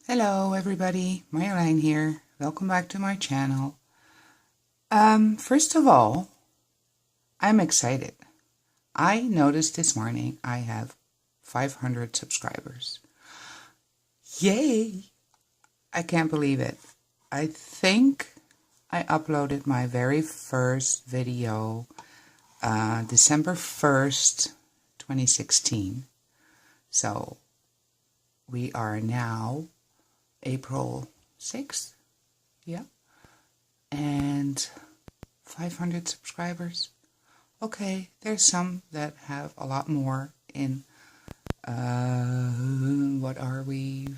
Hello everybody, MayMay here. Welcome back to my channel. First of all, I'm excited. I noticed this morning I have 500 subscribers. Yay! I can't believe it. I think I uploaded my very first video December 1st, 2016. So we are now April 6th, yeah, and 500 subscribers. Okay, there's some that have a lot more in, what are we,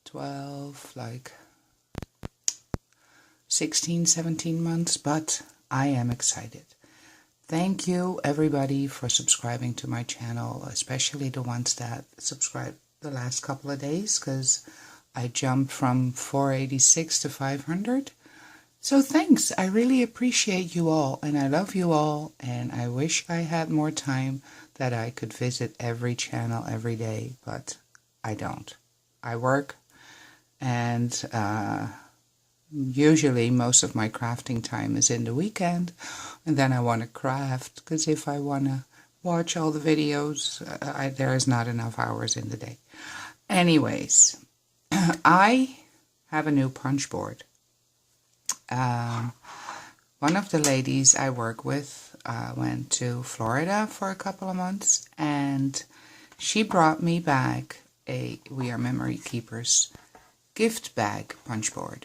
12, like 16, 17 months, but I am excited. Thank you everybody for subscribing to my channel, especially the ones that subscribed the last couple of days, because I jumped from 486 to 500. So thanks. I really appreciate you all, and I love you all, and I wish I had more time that I could visit every channel every day, but I don't. I work, and usually most of my crafting time is in the weekend, and then I want to craft, because if I want to watch all the videos, there is not enough hours in the day. Anyways, I have a new punch board. One of the ladies I work with went to Florida for a couple of months, and she brought me back a We Are Memory Keepers gift bag punch board.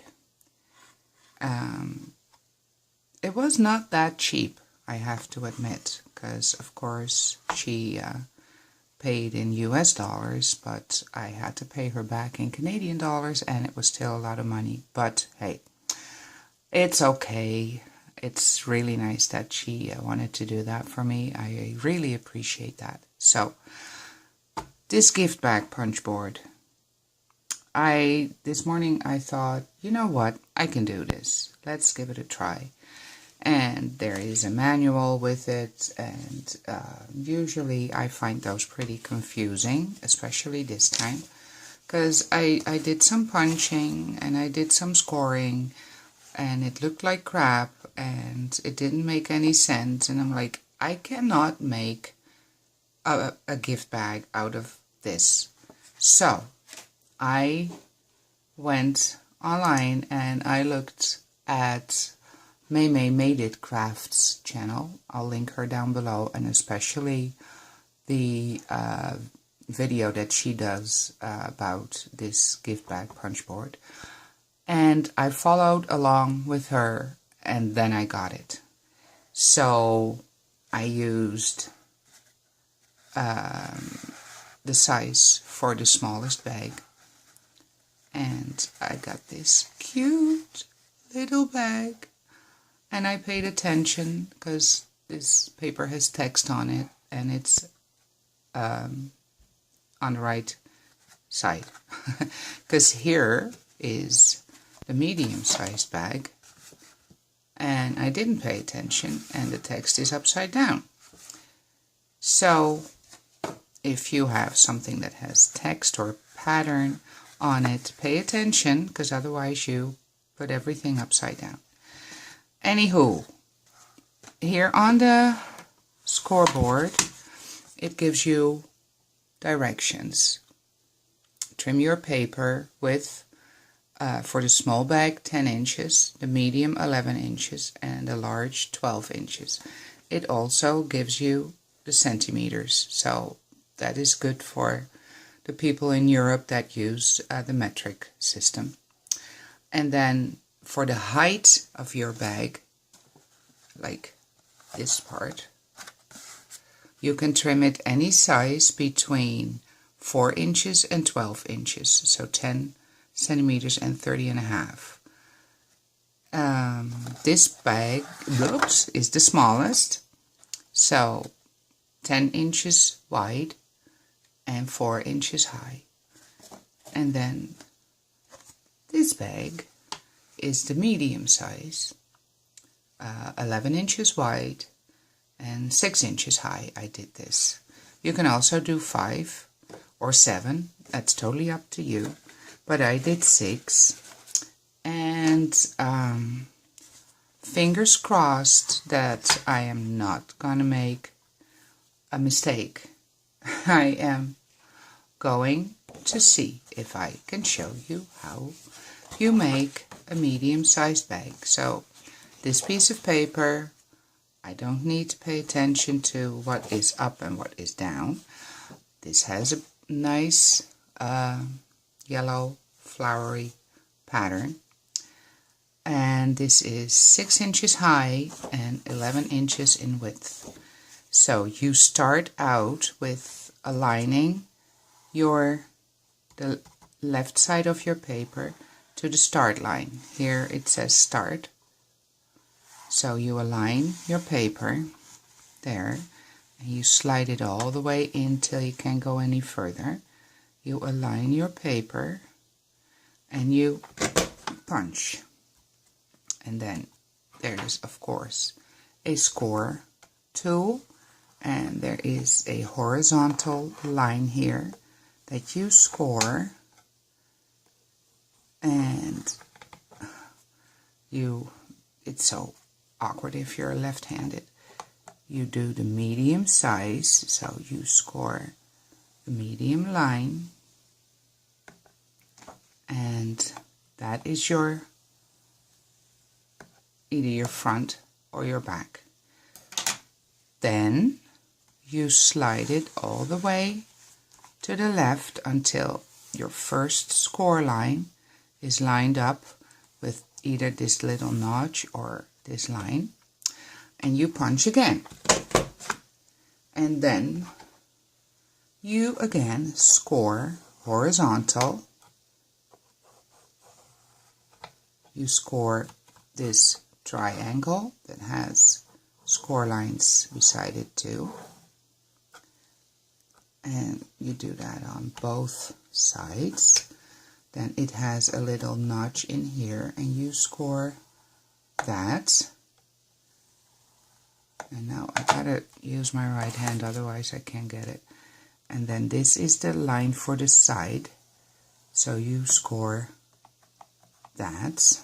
It was not that cheap, I have to admit, because of course she paid in US dollars, but I had to pay her back in Canadian dollars, and it was still a lot of money. But hey, it's okay. It's really nice that she wanted to do that for me. I really appreciate that. So, this gift bag punch board. This morning I thought, you know what, I can do this. Let's give it a try. And there is a manual with it, and usually I find those pretty confusing, especially this time, because I did some punching and I did some scoring, and it looked like crap, and it didn't make any sense, and I'm like, I cannot make a gift bag out of this. So I went online and I looked at MayMay Made It Crafts channel. I'll link her down below, and especially the video that she does about this gift bag punch board. And I followed along with her, and then I got it. So I used the size for the smallest bag, and I got this cute little bag. And I paid attention because this paper has text on it, and it's on the right side. Because here is the medium-sized bag, and I didn't pay attention, and the text is upside down. So if you have something that has text or pattern on it, pay attention, because otherwise you put everything upside down. Anywho, here on the scoreboard, it gives you directions. Trim your paper with, for the small bag, 10 inches, the medium 11 inches, and the large 12 inches. It also gives you the centimeters, so that is good for the people in Europe that use the metric system. And then for the height of your bag, like this part, you can trim it any size between 4 inches and 12 inches, so 10 centimeters and 30.5. This bag, oops, is the smallest, so 10 inches wide and 4 inches high. And then this bag is the medium size, 11 inches wide and 6 inches high. I did this. You can also do 5 or 7, that's totally up to you. but I did 6. And fingers crossed that I am not gonna make a mistake. I am going to see if I can show you how you make a medium-sized bag. So this piece of paper, I don't need to pay attention to what is up and what is down. This has a nice yellow flowery pattern, and this is 6 inches high and 11 inches in width. So you start out with aligning the left side of your paper to the start line. Here it says start. So you align your paper there, and you slide it all the way in till you can't go any further. You align your paper and you punch. And then there's, of course, a score tool, and there is a horizontal line here that you score, and it's so awkward if you're left-handed. You do the medium size, so you score the medium line, and that is either your front or your back. Then you slide it all the way to the left until your first score line is lined up with either this little notch or this line, and you punch again. And then you again score horizontal. You score this triangle that has score lines beside it too, and you do that on both sides. Then it has a little notch in here, and you score that. And now I gotta use my right hand, otherwise I can't get it. And then this is the line for the side, so you score that.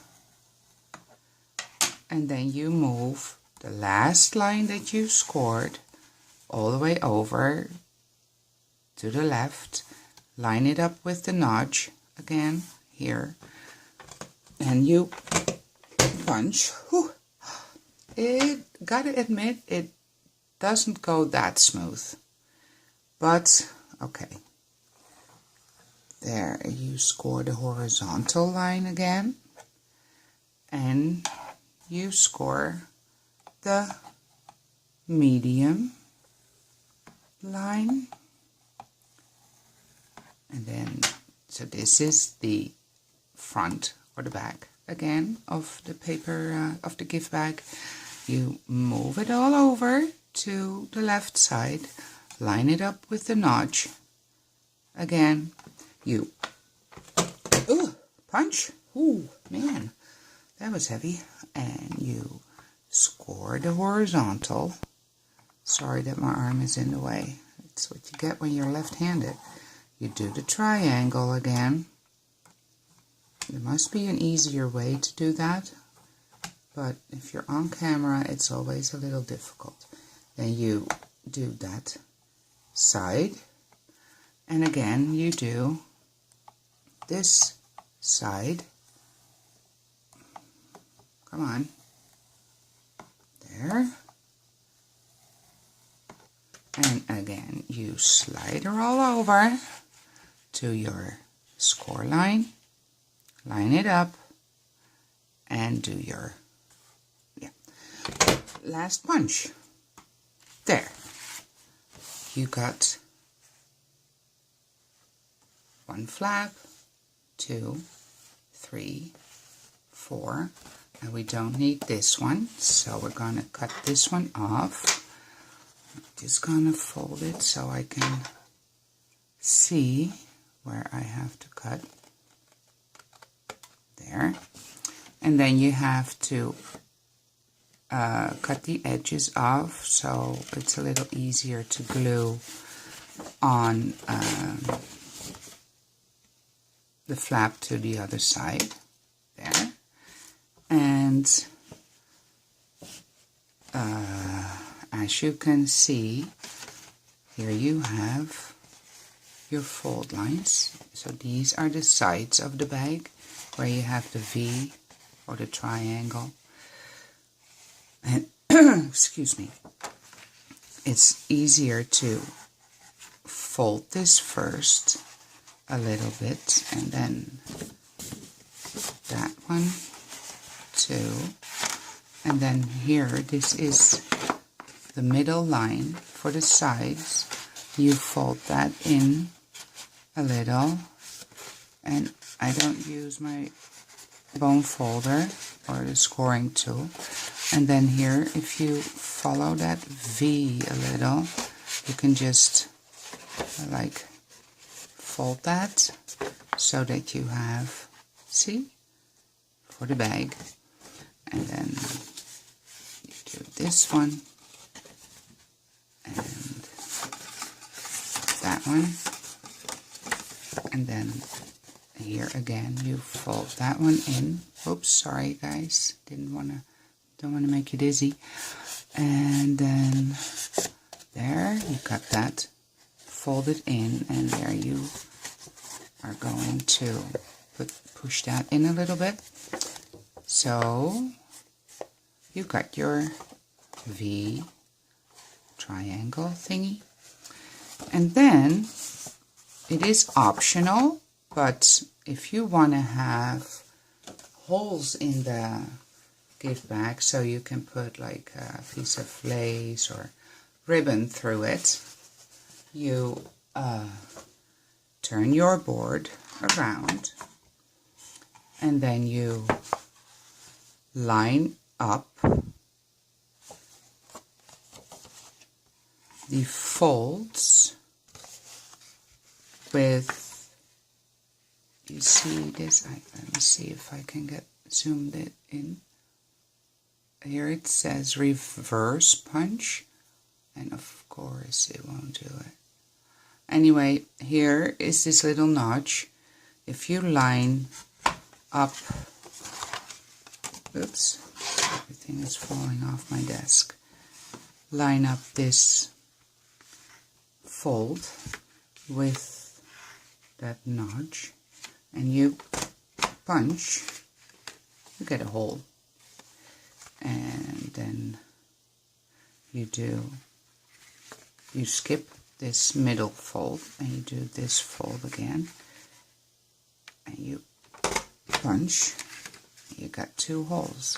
And then you move the last line that you scored all the way over to the left, line it up with the notch again here, and you punch. Whew. Gotta admit, it doesn't go that smooth, but okay. There, you score the horizontal line again, and you score the medium line, and then, so this is the front or the back again of the paper, of the gift bag. You move it all over to the left side, line it up with the notch. Again, you punch. Ooh, man, that was heavy. And you score the horizontal. Sorry that my arm is in the way. It's what you get when you're left-handed. You do the triangle again. There must be an easier way to do that, but if you're on camera, it's always a little difficult. Then you do that side, and again you do this side. Come on. There. And again, you slide her all over to your score line, line it up, and do your last punch. There. You got one flap, 2, 3, 4, and we don't need this one, so we're going to cut this one off. I'm just going to fold it so I can see where I have to cut. There. And then you have to cut the edges off so it's a little easier to glue on the flap to the other side, there, and as you can see, here you have your fold lines. So these are the sides of the bag where you have the V or the triangle. And excuse me, it's easier to fold this first a little bit, and then that one too, and then here, this is the middle line for the sides. You fold that in a little, and I don't use my bone folder or the scoring tool. And then here, if you follow that V a little, you can just like fold that so that you have, see, for the bag. And then you do this one and that one, and then here again you fold that one in. Oops, sorry guys, don't want to make you dizzy. And then there you got that folded in, and there you are going to push that in a little bit. So you got your V triangle thingy. And then it is optional, but if you want to have holes in the gift bag so you can put like a piece of lace or ribbon through it, you turn your board around, and then you line up the folds with, you see this, let me see if I can get zoomed it in. Here it says reverse punch, and of course it won't do it. Anyway, here is this little notch. If you line up, oops, everything is falling off my desk. Line up this fold with that notch, and you punch, you get a hole. And then you skip this middle fold, and you do this fold again, and you punch, you got two holes.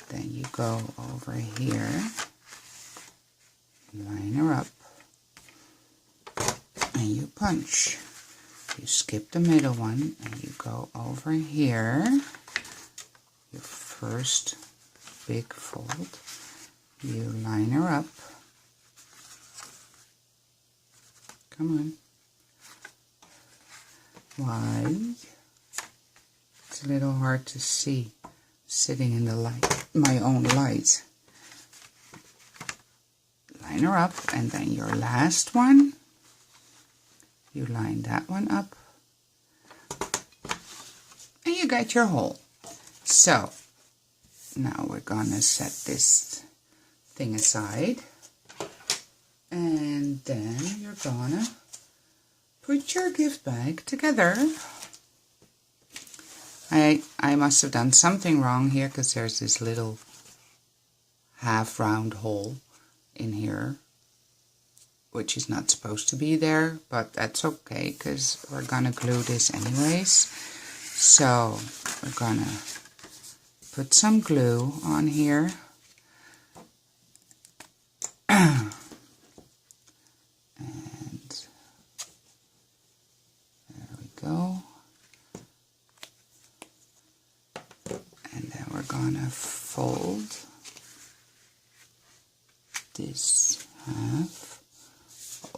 Then you go over here, line her up, and you punch. You skip the middle one, and you go over here, your first big fold, you line her up, come on, why? It's a little hard to see sitting in the light, my own light. Line her up, and then your last one, you line that one up, and you got your hole. So now we're gonna set this thing aside, and then you're gonna put your gift bag together. I must have done something wrong here, because there's this little half round hole in here, which is not supposed to be there, but that's okay, because we're gonna glue this anyways. So we're gonna put some glue on here. And there we go. And then we're gonna fold this half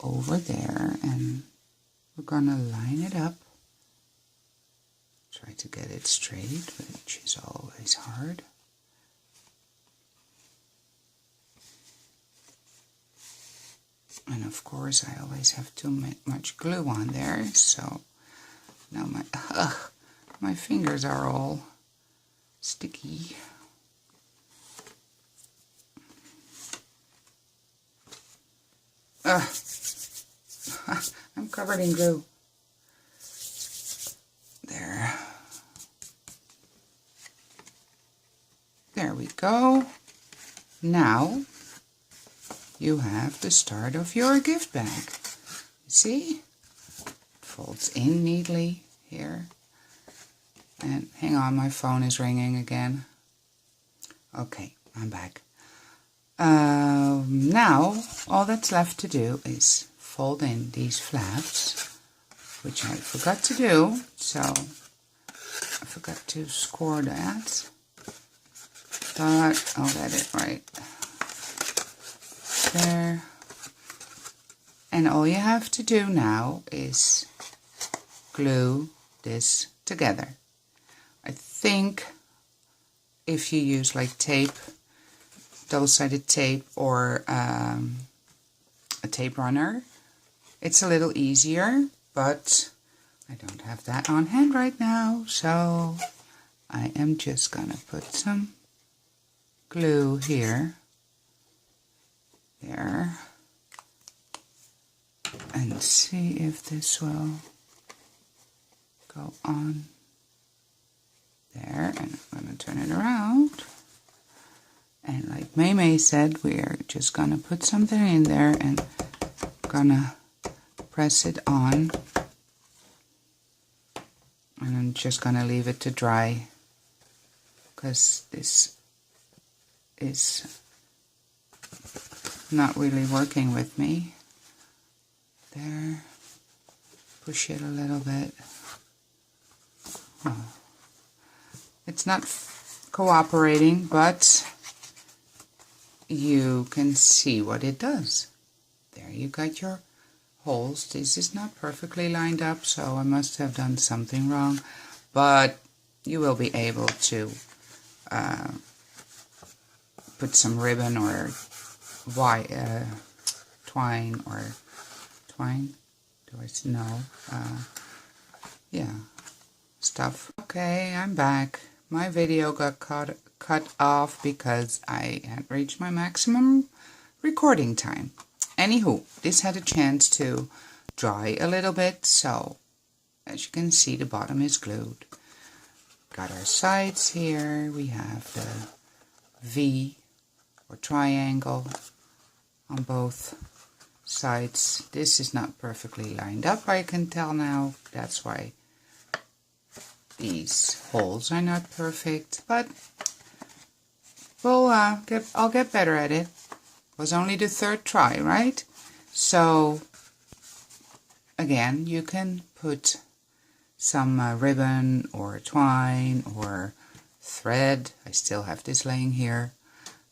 over there, and we're gonna line it up. Try to get it straight, which is always hard. And of course I always have too much glue on there, so Now my fingers are all sticky. I'm covered in glue. There. There we go. Now you have the start of your gift bag. See? It folds in neatly here. And hang on, my phone is ringing again. Okay, I'm back. Now, all that's left to do is fold in these flaps, which I forgot to do, so I forgot to score that, but I'll get it right there. And all you have to do now is glue this together. I think if you use like tape, double-sided tape, or a tape runner, it's a little easier, but I don't have that on hand right now, so I am just gonna put some glue here, there, and see if this will go on there, and I'm gonna turn it around. And like MayMay said, we're just gonna put something in there and gonna press it on. And I'm just gonna leave it to dry, because this is not really working with me. There, push it a little bit. Oh. It's not cooperating, but you can see what it does. There you got your holes. This is not perfectly lined up, so I must have done something wrong, but you will be able to put some ribbon or twine, do I know? Yeah, stuff. Okay, I'm back. My video got cut off because I had reached my maximum recording time. Anywho, this had a chance to dry a little bit, so as you can see, the bottom is glued. Got our sides here. We have the V or triangle on both sides. This is not perfectly lined up, I can tell now. That's why these holes are not perfect, but I'll get better at it. It was only the third try, right? So again, you can put some ribbon or twine or thread, I still have this laying here,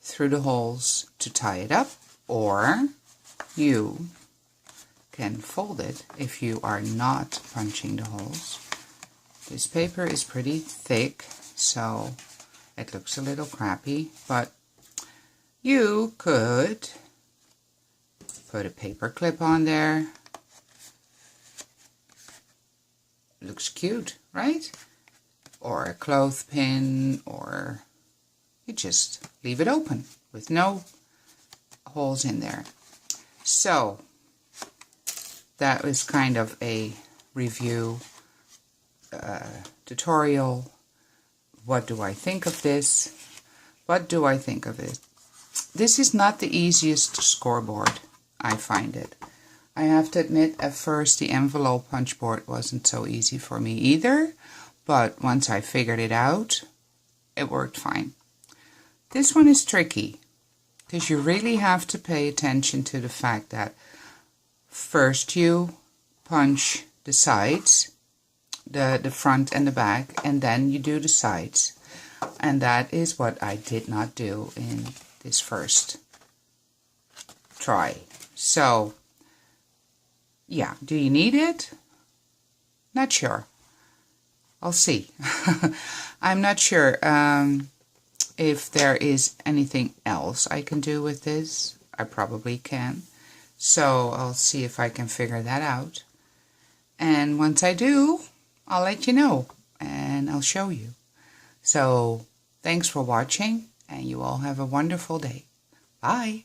through the holes to tie it up, or you can fold it if you are not punching the holes. This paper is pretty thick, so it looks a little crappy, but you could put a paper clip on there. Looks cute, right? Or a clothespin, or you just leave it open with no holes in there. So that was kind of a review tutorial. What do I think of this? What do I think of it? This is not the easiest scoreboard, I find it. I have to admit, at first the envelope punch board wasn't so easy for me either, but once I figured it out, it worked fine. This one is tricky, because you really have to pay attention to the fact that first you punch the sides, the front and the back, and then you do the sides. And that is what I did not do in this first try. So, yeah, do you need it? Not sure. I'll see. I'm not sure if there is anything else I can do with this. I probably can. So I'll see if I can figure that out. And once I do, I'll let you know and I'll show you. So thanks for watching, and you all have a wonderful day. Bye.